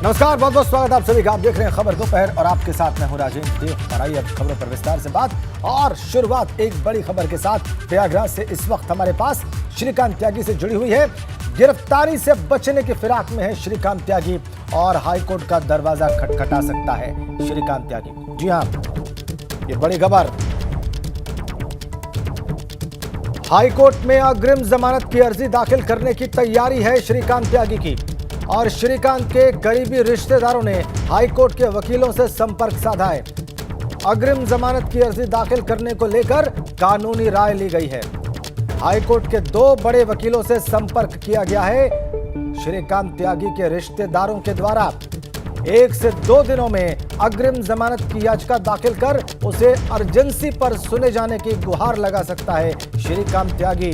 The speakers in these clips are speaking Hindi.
नमस्कार, बहुत बहुत स्वागत आप सभी का। आप देख रहे हैं खबर दोपहर और आपके साथ मैं हूं राजेंद्र देव। और आइए अब खबरों पर विस्तार से बात और शुरुआत एक बड़ी खबर के साथ। प्रयागराज से इस वक्त हमारे पास श्रीकांत त्यागी से जुड़ी हुई है। गिरफ्तारी से बचने की फिराक में है श्रीकांत त्यागी और हाईकोर्ट का दरवाजा खटखटा सकता है श्रीकांत त्यागी। जी हां, ये बड़ी खबर। हाईकोर्ट में अग्रिम जमानत की अर्जी दाखिल करने की तैयारी है श्रीकांत त्यागी की और श्रीकांत के करीबी रिश्तेदारों ने हाईकोर्ट के वकीलों से संपर्क साधा है। अग्रिम जमानत की अर्जी दाखिल करने को लेकर कानूनी राय ली गई है। हाईकोर्ट के दो बड़े वकीलों से संपर्क किया गया है। श्रीकांत त्यागी के रिश्तेदारों के द्वारा 1 से 2 दिनों में अग्रिम जमानत की याचिका दाखिल कर उसे अर्जेंसी पर सुने जाने की गुहार लगा सकता है श्रीकांत त्यागी।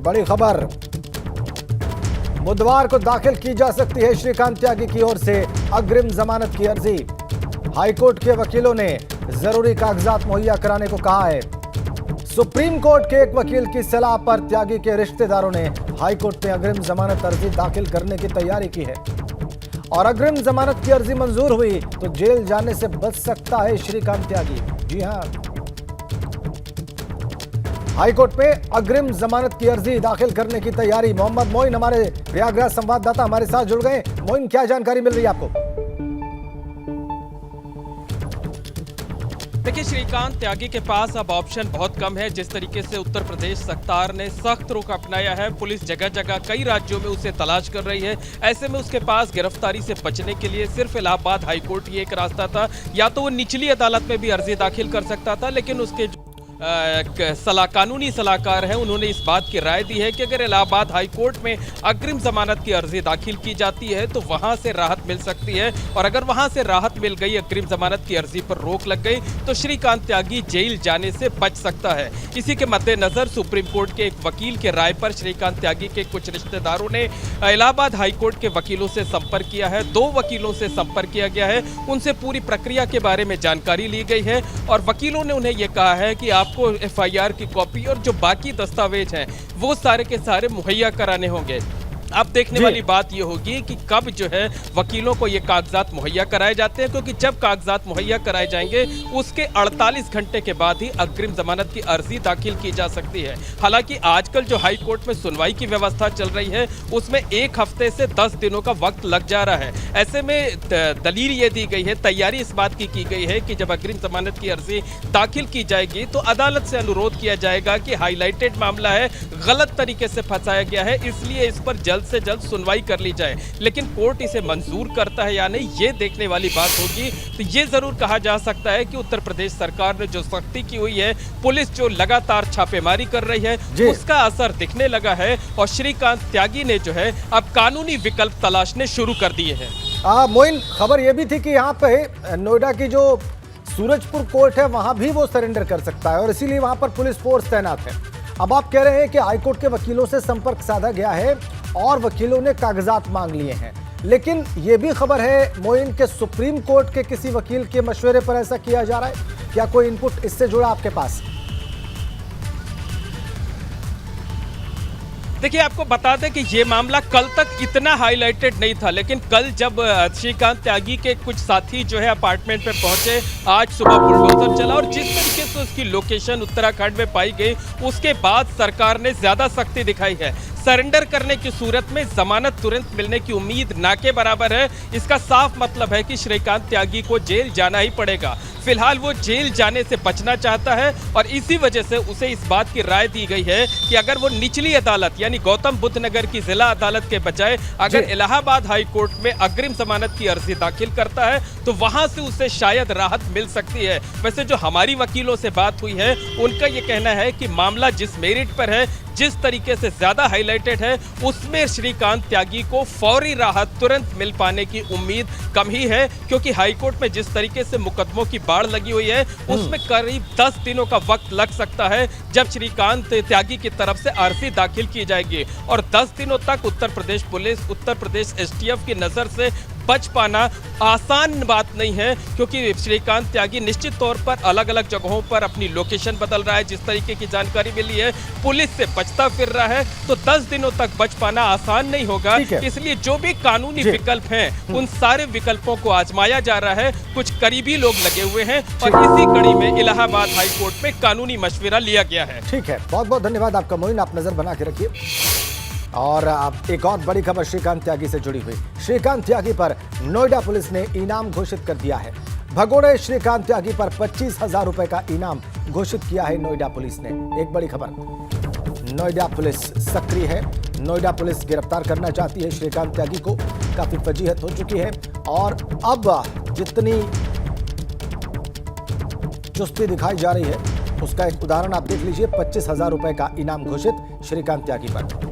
बड़ी खबर, बुधवार को दाखिल की जा सकती है श्रीकांत त्यागी की ओर से अग्रिम जमानत की अर्जी। हाईकोर्ट के वकीलों ने जरूरी कागजात मुहैया कराने को कहा है। सुप्रीम कोर्ट के एक वकील की सलाह पर त्यागी के रिश्तेदारों ने हाईकोर्ट में अग्रिम जमानत अर्जी दाखिल करने की तैयारी की है और अग्रिम जमानत की अर्जी मंजूर हुई तो जेल जाने से बच सकता है श्रीकांत त्यागी। जी हां, हाईकोर्ट में अग्रिम जमानत की अर्जी दाखिल करने की तैयारी। मोहम्मद मोइन हमारे प्रयागराज संवाददाता हमारे साथ जुड़ गए। मोइन, क्या जानकारी मिल रही है आपको? देखिए, श्रीकांत त्यागी के पास अब ऑप्शन बहुत कम है। जिस तरीके से उत्तर प्रदेश सरकार ने सख्त रुख अपनाया है, पुलिस जगह जगह कई राज्यों में उसे तलाश कर रही है। ऐसे में उसके पास गिरफ्तारी से बचने के लिए सिर्फ इलाहाबाद हाईकोर्ट ही एक रास्ता था। या तो वो निचली अदालत में भी अर्जी दाखिल कर सकता था, लेकिन उसके कानूनी सलाहकार हैं, उन्होंने इस बात की राय दी है कि अगर इलाहाबाद हाईकोर्ट में अग्रिम जमानत की अर्जी दाखिल की जाती है तो वहां से राहत मिल सकती है। और अगर वहां से राहत मिल गई, अग्रिम जमानत की अर्जी पर रोक लग गई, तो श्रीकांत त्यागी जेल जाने से बच सकता है। इसी के मद्देनजर सुप्रीम कोर्ट के एक वकील के राय पर श्रीकांत त्यागी के कुछ रिश्तेदारों ने इलाहाबाद हाईकोर्ट के वकीलों से संपर्क किया है। 2 वकीलों से संपर्क किया गया है, उनसे पूरी प्रक्रिया के बारे में जानकारी ली गई है और वकीलों ने उन्हें यह कहा है कि आपको एफआईआर की कॉपी और जो बाकी दस्तावेज हैं वो सारे के सारे मुहैया कराने होंगे। अब देखने वाली बात यह होगी कि कब जो है वकीलों को ये कागजात मुहैया कराए जाते हैं, क्योंकि जब कागजात मुहैया कराए जाएंगे उसके 48 घंटे के बाद ही अग्रिम जमानत की अर्जी दाखिल की जा सकती है। हालांकि आजकल जो हाई कोर्ट में सुनवाई की व्यवस्था चल रही है उसमें 1 हफ्ते से 10 दिनों का वक्त लग जा रहा है। ऐसे में दलील ये दी गई है, तैयारी इस बात की गई है कि जब अग्रिम जमानत की अर्जी दाखिल की जाएगी तो अदालत से अनुरोध किया जाएगा कि हाईलाइटेड मामला है, गलत तरीके से फंसाया गया है, इसलिए इस पर जल्द से जल्द सुनवाई कर ली जाए। लेकिन कोर्ट इसे मंजूर करता है या नहीं, ये देखने वाली बात होगी। तो ये जरूर कहा जा सकता है कि उत्तर प्रदेश सरकार ने जो सख्ती की हुई है, पुलिस जो लगातार छापेमारी कर रही है, उसका असर दिखने लगा है और श्रीकांत त्यागी ने जो है अब कानूनी विकल्प तलाशने शुरू कर दिए हैं। मोइन, खबर यह भी थी कि यहाँ पे नोएडा की जो सूरजपुर कोर्ट है वहां भी वो सरेंडर कर सकता है और इसीलिए वहां पर पुलिस फोर्स तैनात है। अब आप कह रहे हैं कि हाईकोर्ट के वकीलों से संपर्क साधा गया है और वकीलों ने कागजात मांग लिए हैं, लेकिन यह भी खबर है मोइन के सुप्रीम कोर्ट के किसी वकील के मशवरे पर ऐसा किया जा रहा है। क्या कोई इनपुट इससे जुड़ा आपके पास? देखिए, आपको बता दें कि ये मामला कल तक इतना हाईलाइटेड नहीं था, लेकिन कल जब श्रीकांत त्यागी के कुछ साथी जो है अपार्टमेंट पे पहुंचे, आज सुबह बुलडोजर चला और जिस तरीके से उसकी लोकेशन उत्तराखंड में पाई गई उसके बाद सरकार ने ज्यादा सख्ती दिखाई है। सरेंडर करने की सूरत में जमानत तुरंत मिलने की उम्मीद ना के बराबर है। इसका साफ मतलब है कि श्रीकांत त्यागी को जेल जाना ही पड़ेगा। फिलहाल वो जेल जाने से बचना चाहता है और इसी वजह से उसे इस बात की राय दी गई है कि अगर वो निचली अदालत यानी गौतम बुद्ध नगर की जिला अदालत के बजाय अगर इलाहाबाद हाई कोर्ट में अग्रिम जमानत की अर्जी दाखिल करता है तो वहां से उसे शायद राहत मिल सकती है। वैसे जो हमारी वकीलों से बात हुई है उनका ये कहना है कि मामला जिस मेरिट पर है, जिस तरीके से ज्यादा हाईलाइटेड है, उसमें श्रीकांत त्यागी को फौरी राहत तुरंत मिल पाने की उम्मीद कम ही है, क्योंकि हाईकोर्ट में जिस तरीके से मुकदमों की बाढ़ लगी हुई है उसमें करीब 10 दिनों का वक्त लग सकता है जब श्रीकांत त्यागी की तरफ से अर्जी दाखिल की जाएगी। और 10 दिनों तक उत्तर प्रदेश पुलिस, उत्तर प्रदेश एसटीएफ की नजर से बच पाना आसान बात नहीं है, क्योंकि श्रीकांत त्यागी निश्चित तौर पर अलग अलग जगहों पर अपनी लोकेशन बदल रहा है। जिस तरीके की जानकारी मिली है, पुलिस से बचता फिर रहा है, तो 10 दिनों तक बच पाना आसान नहीं होगा। इसलिए जो भी कानूनी विकल्प हैं, उन सारे विकल्पों को आजमाया जा रहा है। कुछ करीबी लोग लगे हुए हैं और इसी कड़ी में इलाहाबाद हाई कोर्ट में कानूनी मशविरा लिया गया है। ठीक है, बहुत बहुत धन्यवाद आपका मोइन, आप नजर बना के रखिए। और अब एक और बड़ी खबर श्रीकांत त्यागी से जुड़ी हुई। श्रीकांत त्यागी पर नोएडा पुलिस ने इनाम घोषित कर दिया है। भगोड़े श्रीकांत त्यागी पर 25,000 रुपए का इनाम घोषित किया है नोएडा पुलिस ने। एक बड़ी खबर, नोएडा पुलिस सक्रिय है। नोएडा पुलिस गिरफ्तार करना चाहती है श्रीकांत त्यागी को। काफी वजीहत हो चुकी है और अब जितनी चुस्ती दिखाई जा रही है उसका एक उदाहरण आप देख लीजिए। 25,000 रुपए का इनाम घोषित श्रीकांत त्यागी पर।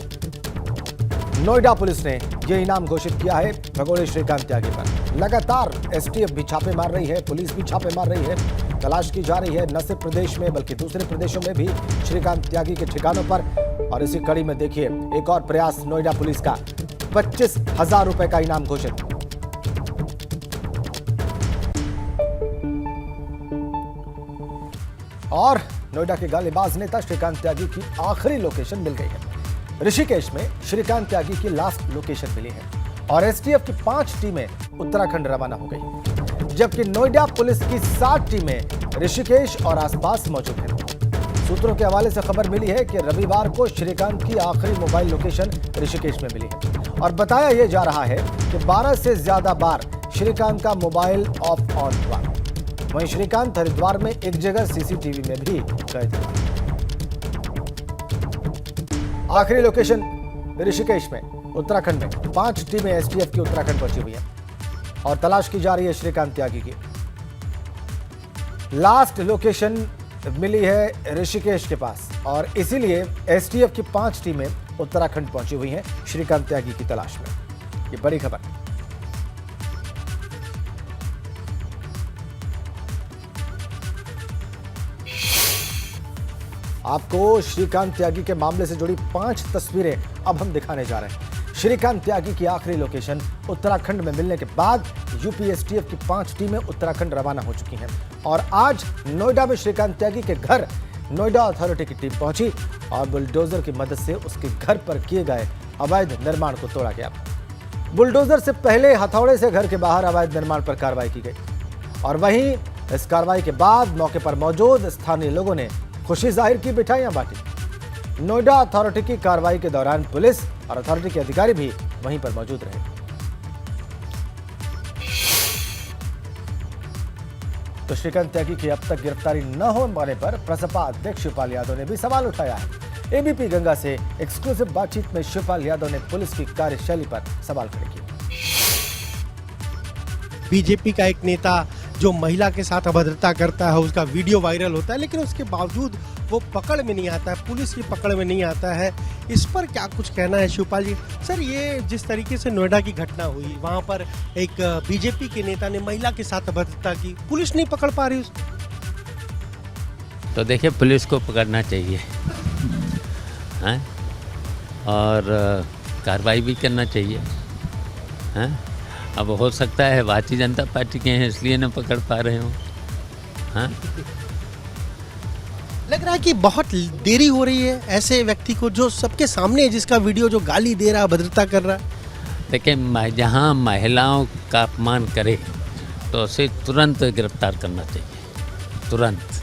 नोएडा पुलिस ने यह इनाम घोषित किया है भगोड़े श्रीकांत त्यागी पर। लगातार एसटीएफ भी छापे मार रही है, पुलिस भी छापे मार रही है, तलाश की जा रही है न सिर्फ प्रदेश में बल्कि दूसरे प्रदेशों में भी श्रीकांत त्यागी के ठिकानों पर। और इसी कड़ी में देखिए एक और प्रयास नोएडा पुलिस का, 25,000 रुपए का इनाम घोषित। और नोएडा के गालीबाज नेता श्रीकांत त्यागी की आखिरी लोकेशन मिल गई है। ऋषिकेश में श्रीकांत त्यागी की लास्ट लोकेशन मिली है और एसटीएफ की 5 टीमें उत्तराखंड रवाना हो गई, जबकि नोएडा पुलिस की 7 टीमें ऋषिकेश और आसपास मौजूद हैं। सूत्रों के हवाले से खबर मिली है कि रविवार को श्रीकांत की आखिरी मोबाइल लोकेशन ऋषिकेश में मिली है और बताया यह जा रहा है कि 12 से ज्यादा बार श्रीकांत का मोबाइल ऑफ ऑन हुआ। वहीं श्रीकांत हरिद्वार में एक जगह सीसीटीवी में भी कैद हुआ। आखिरी लोकेशन ऋषिकेश में, उत्तराखंड में 5 टीमें एसटीएफ की उत्तराखंड पहुंची हुई हैं और तलाश की जा रही है श्रीकांत त्यागी की। लास्ट लोकेशन मिली है ऋषिकेश के पास और इसीलिए एसटीएफ की 5 टीमें उत्तराखंड पहुंची हुई हैं श्रीकांत त्यागी की तलाश में। ये बड़ी खबर। आपको श्रीकांत त्यागी के मामले से जुड़ी 5 तस्वीरें अब हम दिखाने जा रहे हैं। श्रीकांत त्यागी की आखिरी लोकेशन उत्तराखंड में मिलने के बाद यूपी एसटीएफ की 5 टीमें उत्तराखंड रवाना हो चुकी हैं और आज नोएडा में श्रीकांत त्यागी के घर नोएडा अथॉरिटी की टीम पहुंची और बुलडोजर की मदद से उसके घर पर किए गए अवैध निर्माण को तोड़ा गया। बुलडोजर से पहले हथौड़े से घर के बाहर अवैध निर्माण पर कार्रवाई की गई और वहीं इस कार्रवाई के बाद मौके पर मौजूद स्थानीय लोगों ने खुशी जाहिर की, मिठाइयां बांटी। नोएडा अथॉरिटी की कार्रवाई के दौरान पुलिस और अथॉरिटी के अधिकारी भी वहीं पर मौजूद रहे। तो श्रीकांत त्यागी की अब तक गिरफ्तारी न हो पाने पर प्रसपा अध्यक्ष शिवपाल यादव ने भी सवाल उठाया है। एबीपी गंगा से एक्सक्लूसिव बातचीत में शिवपाल यादव ने पुलिस की कार्यशैली पर सवाल खड़े किए। बीजेपी का एक नेता जो महिला के साथ अभद्रता करता है उसका वीडियो वायरल होता है, लेकिन उसके बावजूद वो पकड़ में नहीं आता है, पुलिस की पकड़ में नहीं आता है। इस पर क्या कुछ कहना है शिवपाल जी? सर, ये जिस तरीके से नोएडा की घटना हुई, वहाँ पर एक बीजेपी के नेता ने महिला के साथ अभद्रता की, पुलिस नहीं पकड़ पा रही उसको। तो देखिए, पुलिस को पकड़ना चाहिए हैं और कार्रवाई भी करना चाहिए हैं। अब हो सकता है भारतीय जनता पार्टी के हैं इसलिए न पकड़ पा रहे हो। हाँ, लग रहा है कि बहुत देरी हो रही है ऐसे व्यक्ति को जो सबके सामने है, जिसका वीडियो जो गाली दे रहा है, भद्रता कर रहा है। देखिए, जहाँ महिलाओं का अपमान करे तो उसे तुरंत गिरफ्तार करना चाहिए, तुरंत।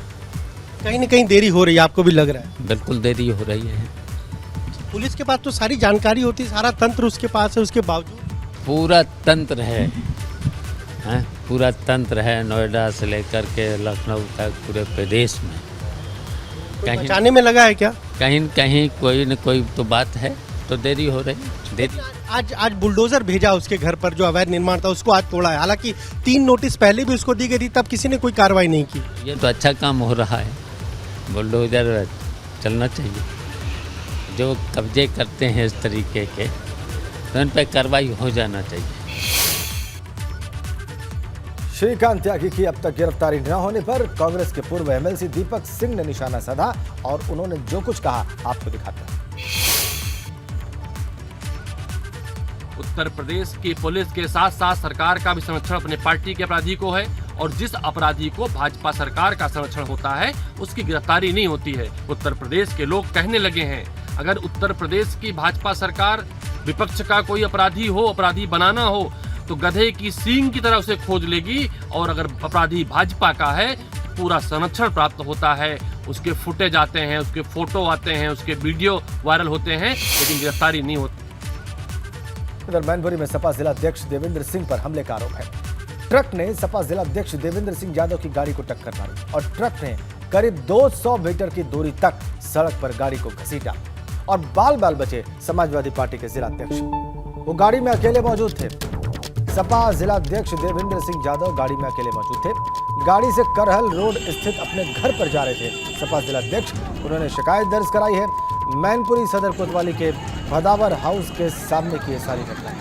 कहीं ना कहीं देरी हो रही है, आपको भी लग रहा है? बिल्कुल देरी हो रही है। पुलिस के पास तो सारी जानकारी होती है, सारा तंत्र उसके पास है, उसके बावजूद पूरा तंत्र है, हैं? पूरा तंत्र है, नोएडा से लेकर के लखनऊ तक पूरे प्रदेश में। कहीं बचाने में लगा है क्या? कहीं न कहीं कोई न कोई तो बात है, तो देरी हो रही देरी। आज बुलडोजर भेजा उसके घर पर, जो अवैध निर्माण था उसको आज तोड़ा है। हालांकि 3 नोटिस पहले भी उसको दी गई थी, तब किसी ने कोई कार्रवाई नहीं की। ये तो अच्छा काम हो रहा है, बुलडोजर चलना चाहिए। जो कब्जे करते हैं इस तरीके के, तो उन पर कार्रवाई हो जाना चाहिए। श्रीकांत त्यागी की अब तक गिरफ्तारी न होने पर कांग्रेस के पूर्व एमएलसी दीपक सिंह ने निशाना साधा और उन्होंने जो कुछ कहा आपको दिखाते हैं। उत्तर प्रदेश की पुलिस के साथ साथ सरकार का भी संरक्षण अपने पार्टी के अपराधी को है, और जिस अपराधी को भाजपा सरकार का संरक्षण होता है उसकी गिरफ्तारी नहीं होती है। उत्तर प्रदेश के लोग कहने लगे हैं, अगर उत्तर प्रदेश की भाजपा सरकार विपक्ष का कोई अपराधी हो, अपराधी बनाना हो, तो गधे की सींग की तरह उसे खोज लेगी, और अगर अपराधी भाजपा का है पूरा संरक्षण प्राप्त होता है, उसके फुटेज आते हैं, उसके फोटो आते हैं, उसके वीडियो वायरल होते हैं, लेकिन गिरफ्तारी नहीं होती। इधर मैनपुरी में सपा जिलाध्यक्ष देवेंद्र सिंह पर हमले का आरोप है। ट्रक ने सपा जिलाध्यक्ष देवेंद्र सिंह यादव की गाड़ी को टक्कर मारी और ट्रक ने करीब 200 मीटर की दूरी तक सड़क पर गाड़ी को घसीटा और बाल बाल बचे समाजवादी पार्टी के जिलाध्यक्ष। वो गाड़ी में अकेले मौजूद थे। सपा जिलाध्यक्ष देवेंद्र सिंह यादव गाड़ी में अकेले मौजूद थे। गाड़ी से करहल रोड स्थित अपने घर पर जा रहे थे सपा जिलाध्यक्ष। उन्होंने शिकायत दर्ज कराई है। मैनपुरी सदर कोतवाली के भदावर हाउस के सामने की ये सारी घटना है।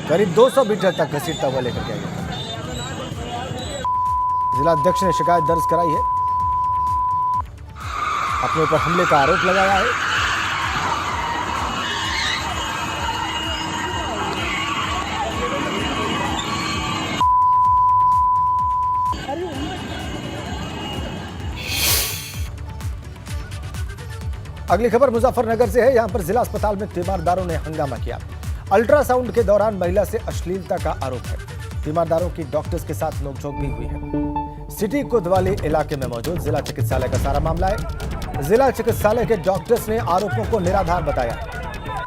करीब 200 मीटर तक घसीटता हुआ लेकर गया गया। जिलाध्यक्ष ने शिकायत दर्ज कराई है, अपने ऊपर हमले का आरोप लगाया है। अगली खबर मुजफ्फरनगर से है। यहां पर जिला अस्पताल में तीमारदारों ने हंगामा किया। अल्ट्रासाउंड के दौरान महिला से अश्लीलता का आरोप है। तीमारदारों की डॉक्टर्स के साथ नोकझोंक भी हुई है। सिटी कोतवाली इलाके में मौजूद जिला चिकित्सालय का सारा मामला है। जिला चिकित्सालय के डॉक्टर्स ने आरोपों को निराधार बताया।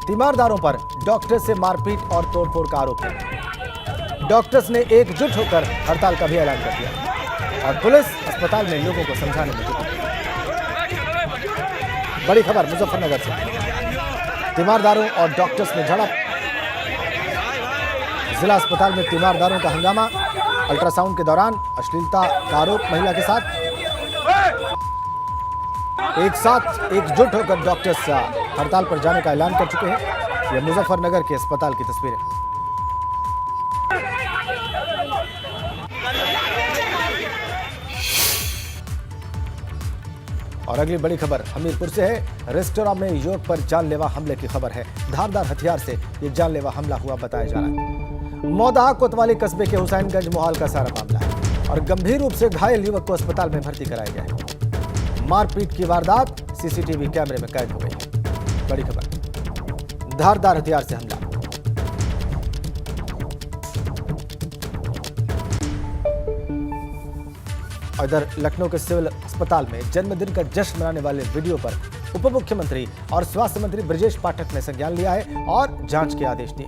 तीमारदारों पर डॉक्टर से मारपीट और तोड़फोड़ का आरोप है। डॉक्टर्स ने एकजुट होकर हड़ताल का भी ऐलान कर दिया और पुलिस अस्पताल में लोगों को समझाने में जुटी। बड़ी खबर मुजफ्फरनगर से। तीमारदारों और डॉक्टर्स में झड़प। जिला अस्पताल में तीमारदारों का हंगामा। अल्ट्रासाउंड के दौरान अश्लीलता का आरोप महिला के साथ। एक साथ एकजुट होकर डॉक्टर्स हड़ताल पर जाने का ऐलान कर चुके हैं। यह मुजफ्फरनगर के अस्पताल की तस्वीरें। और अगली बड़ी खबर हमीरपुर से है। रेस्टोरेंट में युवक पर जानलेवा हमले की खबर है। धारदार हथियार से यह जानलेवा हमला हुआ बताया जा रहा है। मौदा कोतवाली कस्बे के हुसैनगंज मोहाल का सारा मामला है और गंभीर रूप से घायल युवक को अस्पताल में भर्ती कराया गया है। मारपीट की वारदात सीसीटीवी कैमरे में कैद हो गई है। बड़ी खबर, धारदार हथियार से हमला। इधर लखनऊ के सिविल अस्पताल में जन्मदिन का जश्न मनाने वाले वीडियो पर उप मुख्यमंत्री और स्वास्थ्य मंत्री ब्रजेश पाठक ने संज्ञान लिया है और जांच के आदेश दिए।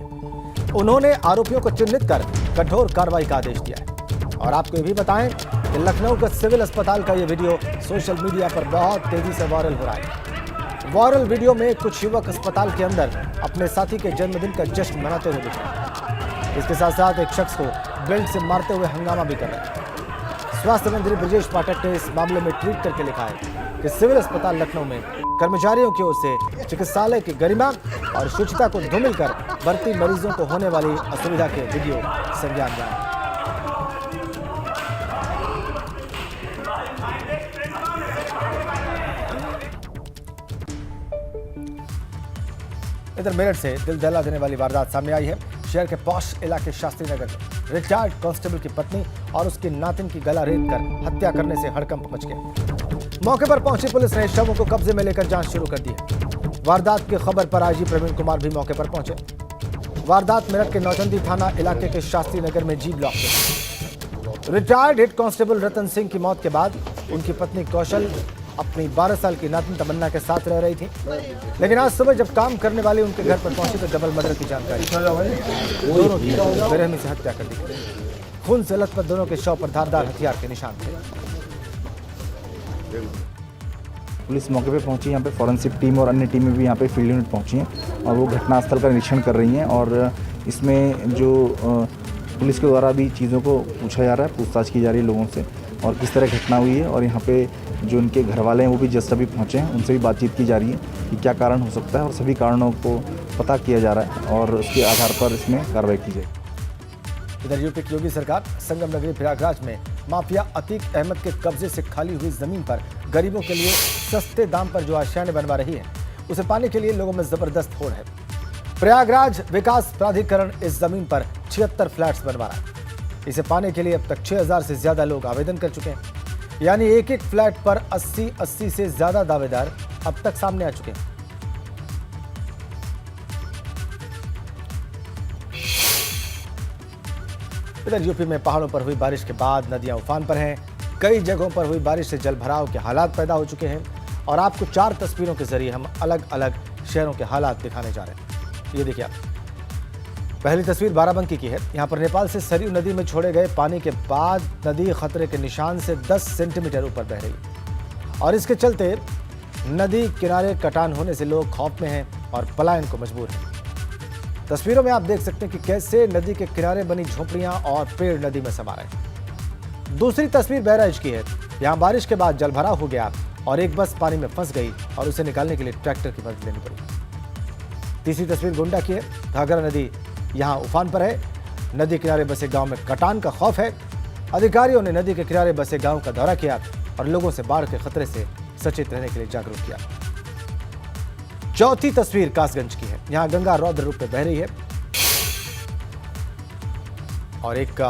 उन्होंने आरोपियों को चिन्हित कर कठोर कार्रवाई का आदेश दिया है। और आपको ये भी बताएं कि लखनऊ के सिविल अस्पताल का ये वीडियो सोशल मीडिया पर बहुत तेजी से वायरल हो रहा है। वायरल वीडियो में कुछ युवक अस्पताल के अंदर अपने साथी के जन्मदिन का जश्न मनाते हुए दिख रहे हैं। इसके साथ साथ एक शख्स को बेल्ट से मारते हुए हंगामा भी कर रहे हैं। स्वास्थ्य मंत्री ब्रजेश पाठक ने इस मामले में ट्वीट करके लिखा है कि सिविल अस्पताल लखनऊ में कर्मचारियों की ओर से चिकित्सालय की गरिमा और शुचिता को धूमिल कर भर्ती मरीजों को होने वाली असुविधा के वीडियो संज्ञान लिया है। इधर मेरठ से दिल दहला देने वाली वारदात सामने आई है। शहर के पॉश इलाके शास्त्री नगर में रिटायर्ड कांस्टेबल की पत्नी और उसकी नातिन की गला रेत कर हत्या करने से हड़कंप मच गया। मौके पर पहुंची पुलिस ने शवों को कब्जे में लेकर जांच शुरू कर दी है। वारदात की खबर पर आईजी प्रवीण कुमार भी मौके पर पहुंचे। वारदात मेरठ के नौचंदी थाना इलाके के शास्त्री नगर में जी ब्लॉक में। Retired head constable Ratan Singh की मौत के बाद उनकी पत्नी कौशल अपनी 12 साल की नातिन तमन्ना के साथ रह रही थी, लेकिन आज सुबह जब काम करने वाले उनके घर पर पहुंचे तो डबल मर्डर की जानकारी। दोनों की बेरहमी से हत्या कर दी गई। खून से लथपथ दोनों के शव पर धारदार हथियार के निशान थे। पुलिस मौके पे पहुंची, यहाँ पे फॉरेंसिक टीम और अन्य टीमें भी यहाँ पे फील्ड यूनिट पहुंची हैं और वो घटनास्थल का निरीक्षण कर रही हैं। और इसमें जो पुलिस के द्वारा भी चीज़ों को पूछा जा रहा है, पूछताछ की जा रही है लोगों से और किस तरह घटना हुई है। और यहाँ पे जो उनके घर वाले हैं वो भी जस्ट अभी पहुँचे हैं, उनसे भी बातचीत की जा रही है कि क्या कारण हो सकता है और सभी कारणों को पता किया जा रहा है और उसके आधार पर इसमें कार्रवाई की जाएगी। इधर यूपी की योगी सरकार संगम नगरी प्रयागराज में माफिया अतीक अहमद के कब्जे से खाली हुई जमीन पर गरीबों के लिए सस्ते दाम पर जो आशियाने बनवा रही है, उसे पाने के लिए लोगों में जबरदस्त होड़ है। प्रयागराज विकास प्राधिकरण इस जमीन पर 76 फ्लैट्स बनवा रहा है। इसे पाने के लिए अब तक 6000 से ज्यादा लोग आवेदन कर चुके हैं, यानी एक एक फ्लैट पर 80 से ज्यादा दावेदार अब तक सामने आ चुके हैं। इधर यूपी में पहाड़ों पर हुई बारिश के बाद नदियां उफान पर हैं। कई जगहों पर हुई बारिश से जल भराव के हालात पैदा हो चुके हैं और आपको 4 तस्वीरों के जरिए हम अलग अलग शहरों के हालात दिखाने जा रहे हैं। ये देखिए आप, पहली तस्वीर बाराबंकी की है। यहाँ पर नेपाल से सरयू नदी में छोड़े गए पानी के बाद नदी खतरे के निशान से 10 सेंटीमीटर ऊपर बह रही है और इसके चलते नदी किनारे कटान होने से लोग खौफ में हैं और पलायन को मजबूर हैं। तस्वीरों में आप देख सकते हैं कि कैसे नदी के किनारे बनी झोपड़ियां और पेड़ नदी में समा रहे हैं। दूसरी तस्वीर बहराइच की है। यहाँ बारिश के बाद जलभराव हो गया और एक बस पानी में फंस गई और उसे निकालने के लिए ट्रैक्टर की मदद लेनी पड़ी। तीसरी तस्वीर गोंडा की है। घाघरा नदी यहाँ उफान पर है। नदी किनारे बसे गांव में कटान का खौफ है। अधिकारियों ने नदी के किनारे बसे गांव का दौरा किया और लोगों से बाढ़ के खतरे से सचेत रहने के लिए जागरूक किया। चौथी तस्वीर कासगंज की है। यहाँ गंगा रौद्र रूप में बह रही है और एक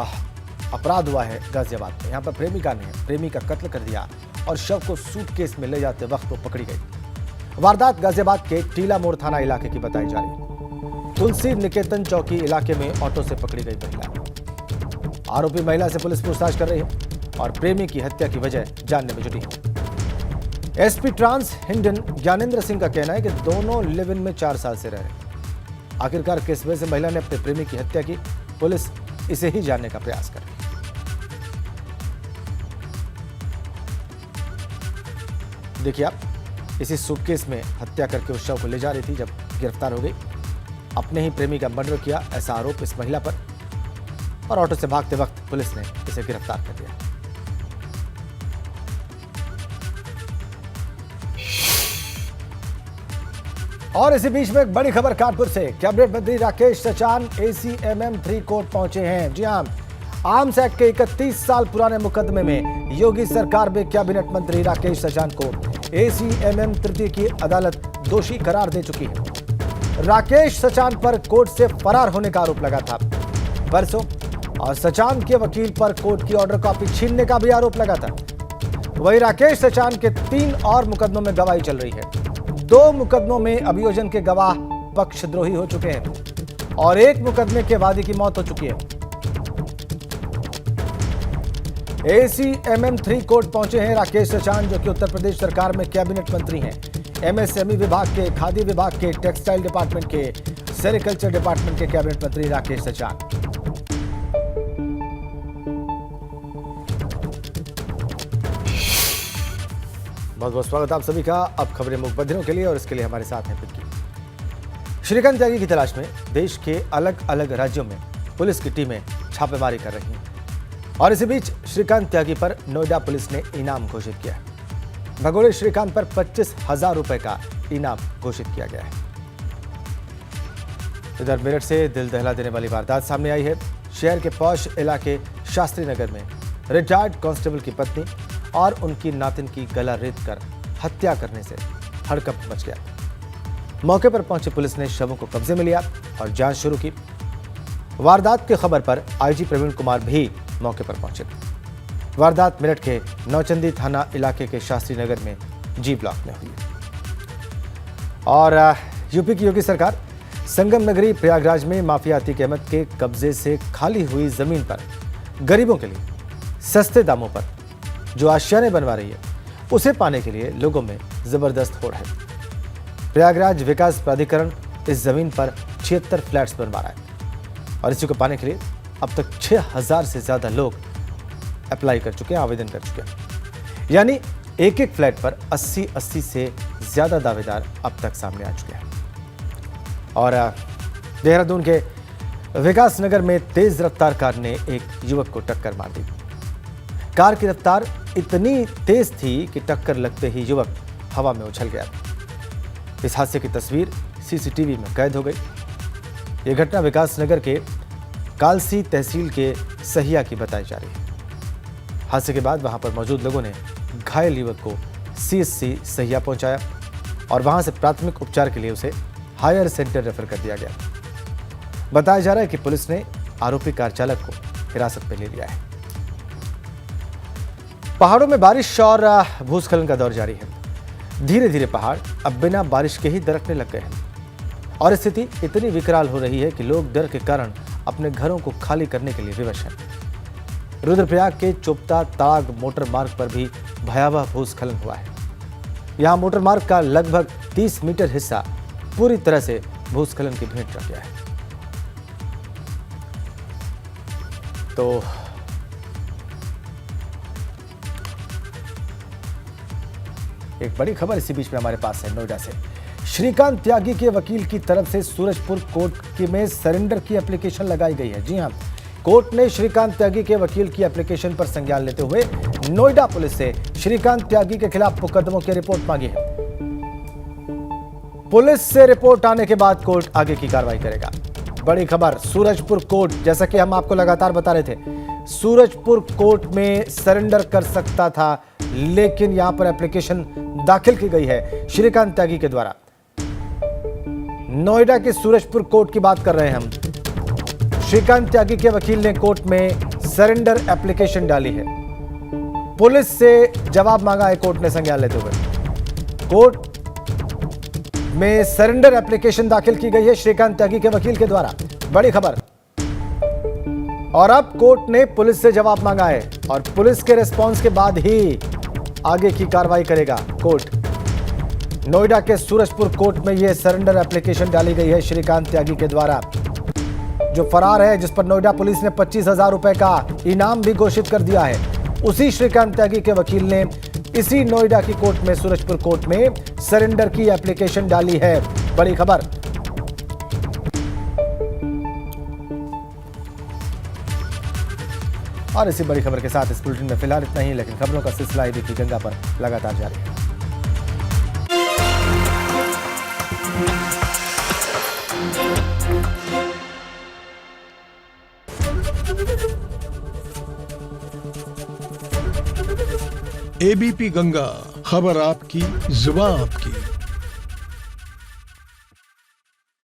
अपराध हुआ है गाजियाबाद में। यहाँ पर प्रेमिका ने प्रेमी का कत्ल कर दिया और शव को सूटकेस में ले जाते वक्त वो पकड़ी गई। वारदात गाजियाबाद के टीला मोड़ थाना इलाके की बताई जा रही है। तुलसी निकेतन चौकी इलाके में ऑटो से पकड़ी गई महिला। आरोपी महिला से पुलिस पूछताछ कर रही है और प्रेमी की हत्या की वजह जानने में जुटी है। एसपी ट्रांस हिंडन ज्ञानेंद्र सिंह का कहना है कि दोनों लिव इन में 4 साल से रह रहे। आखिरकार किस वजह से महिला ने अपने प्रेमी की हत्या की, पुलिस इसे ही जानने का प्रयास कर रही है। देखिए आप, इसी सूटकेस में हत्या करके उस शव को ले जा रही थी जब गिरफ्तार हो गई। अपने ही प्रेमी का मर्डर किया ऐसा आरोप इस महिला पर और ऑटो से भागते वक्त पुलिस ने इसे गिरफ्तार कर लिया। और इसी बीच में एक बड़ी खबर कानपुर से। कैबिनेट मंत्री राकेश सचान ACMM 3 कोर्ट पहुंचे हैं। जी हां, आर्म्स एक्ट के 31 साल पुराने मुकदमे में योगी सरकार में कैबिनेट मंत्री राकेश सचान को ACMM 3 की अदालत दोषी करार दे चुकी है। राकेश सचान पर कोर्ट से फरार होने का आरोप लगा था परसों और सचान के वकील पर कोर्ट की ऑर्डर कॉपी छीनने का भी आरोप लगा था। वहीं राकेश सचान के 3 और मुकदमों में गवाही चल रही है। 2 मुकदमों में अभियोजन के गवाह पक्षद्रोही हो चुके हैं और एक मुकदमे के वादी की मौत हो चुकी है। ACMM 3 कोर्ट पहुंचे हैं राकेश सचान, जो कि उत्तर प्रदेश सरकार में कैबिनेट मंत्री हैं। MSME विभाग के, खादी विभाग के, टेक्सटाइल डिपार्टमेंट के, सेरिकल्चर डिपार्टमेंट के कैबिनेट मंत्री राकेश सचान। बहुत बहुत स्वागत आप सभी का। अब खबरें मुखबधिरों के लिए और इसके लिए हमारे साथ हैं पिंकी। श्रीकांत त्यागी की तलाश में देश के अलग अलग राज्यों में पुलिस की टीमें छापेमारी कर रही हैं और इसी बीच श्रीकांत त्यागी पर नोएडा पुलिस ने इनाम घोषित किया है। भगोड़े श्रीकांत पर 25,000 रुपए का इनाम घोषित किया गया है। इधर मेरठ से दिल दहला देने वाली वारदात सामने आई है। शहर के पौष इलाके शास्त्री नगर में रिटायर्ड कांस्टेबल की पत्नी और उनकी नातिन की गला रेत कर हत्या करने से हड़कंप मच गया। मौके पर पहुंची पुलिस ने शवों को कब्जे में लिया और जांच शुरू की। वारदात की खबर पर IG प्रवीण कुमार भी मौके पर पहुंचे। वारदात मेरठ के नौचंदी थाना इलाके के शास्त्री नगर में G ब्लॉक में हुई। और यूपी की योगी सरकार संगम नगरी प्रयागराज में माफिया अतीक अहमद के कब्जे से खाली हुई जमीन पर गरीबों के लिए सस्ते दामों पर जो आशियाने बनवा रही है, उसे पाने के लिए लोगों में जबरदस्त होड़ है। प्रयागराज विकास प्राधिकरण इस जमीन पर 76 फ्लैट्स बनवा रहा है और इसी को पाने के लिए अब तक 6000 से ज्यादा लोग अप्लाई कर चुके हैं, आवेदन कर चुके हैं। यानी एक एक फ्लैट पर 80 से ज्यादा दावेदार अब तक सामने आ चुके हैं। और देहरादून के विकास नगर में तेज रफ्तार कार ने एक युवक को टक्कर मार दी। कार की रफ्तार इतनी तेज थी कि टक्कर लगते ही युवक हवा में उछल गया। इस हादसे की तस्वीर CCTV में कैद हो गई। यह घटना विकास नगर के कालसी तहसील के सहिया की बताई जा रही है। हादसे के बाद वहां पर मौजूद लोगों ने घायल युवक को CSC सहिया पहुंचाया और वहां से प्राथमिक उपचार के लिए उसे हायर सेंटर रेफर कर दिया गया। बताया जा रहा है कि पुलिस ने आरोपी कार चालक को हिरासत में ले लिया है। पहाड़ों में बारिश और भूस्खलन का दौर जारी है। धीरे धीरे पहाड़ अब बिना बारिश के ही दरकने लग गए हैं और स्थिति इतनी विकराल हो रही है कि लोग डर के कारण अपने घरों को खाली करने के लिए विवश हैं। रुद्रप्रयाग के चोपता ताग मोटर मार्ग पर भी भयावह भूस्खलन हुआ है। यहां मोटर मार्ग का लगभग 30 मीटर हिस्सा पूरी तरह से भूस्खलन की भेंट चढ़ गया है। तो एक बड़ी खबर इसी बीच में हमारे पास है नोएडा से। श्रीकांत त्यागी के वकील की तरफ से सूरजपुर कोर्ट में सरेंडर की एप्लीकेशन लगाई गई है। जी हां, कोर्ट ने श्रीकांत त्यागी के वकील की एप्लीकेशन पर संज्ञान लेते हुए नोएडा पुलिस से श्रीकांत त्यागी के खिलाफ मुकदमों की रिपोर्ट मांगी है। पुलिस से रिपोर्ट आने के बाद कोर्ट आगे की कार्रवाई करेगा। बड़ी खबर, सूरजपुर कोर्ट, जैसा कि हम आपको लगातार बता रहे थे, सूरजपुर कोर्ट में सरेंडर कर सकता था, लेकिन यहां पर एप्लीकेशन दाखिल की गई है श्रीकांत त्यागी के द्वारा। नोएडा के सूरजपुर कोर्ट की बात कर रहे हैं हम। श्रीकांत त्यागी के वकील ने कोर्ट में सरेंडर एप्लीकेशन डाली है। पुलिस से जवाब मांगा है कोर्ट ने संज्ञान लेते हुए। कोर्ट में सरेंडर एप्लीकेशन दाखिल की गई है श्रीकांत त्यागी के वकील के द्वारा। बड़ी खबर। और अब कोर्ट ने पुलिस से जवाब मांगा है और पुलिस के रिस्पांस के बाद ही आगे की कार्रवाई करेगा कोर्ट। नोएडा के सूरजपुर कोर्ट में यह सरेंडर एप्लीकेशन डाली गई है श्रीकांत त्यागी के द्वारा, जो फरार है, जिस पर नोएडा पुलिस ने 25,000 रुपए का इनाम भी घोषित कर दिया है। उसी श्रीकांत त्यागी के वकील ने इसी नोएडा की कोर्ट में, सूरजपुर कोर्ट में सरेंडर की एप्लीकेशन डाली है। बड़ी खबर। और इसी बड़ी खबर के साथ इस बुलेटिन में फिलहाल इतना ही, लेकिन खबरों का सिलसिला ये देखिए गंगा पर लगातार जारी है। एबीपी गंगा, खबर आपकी, जुबान आपकी।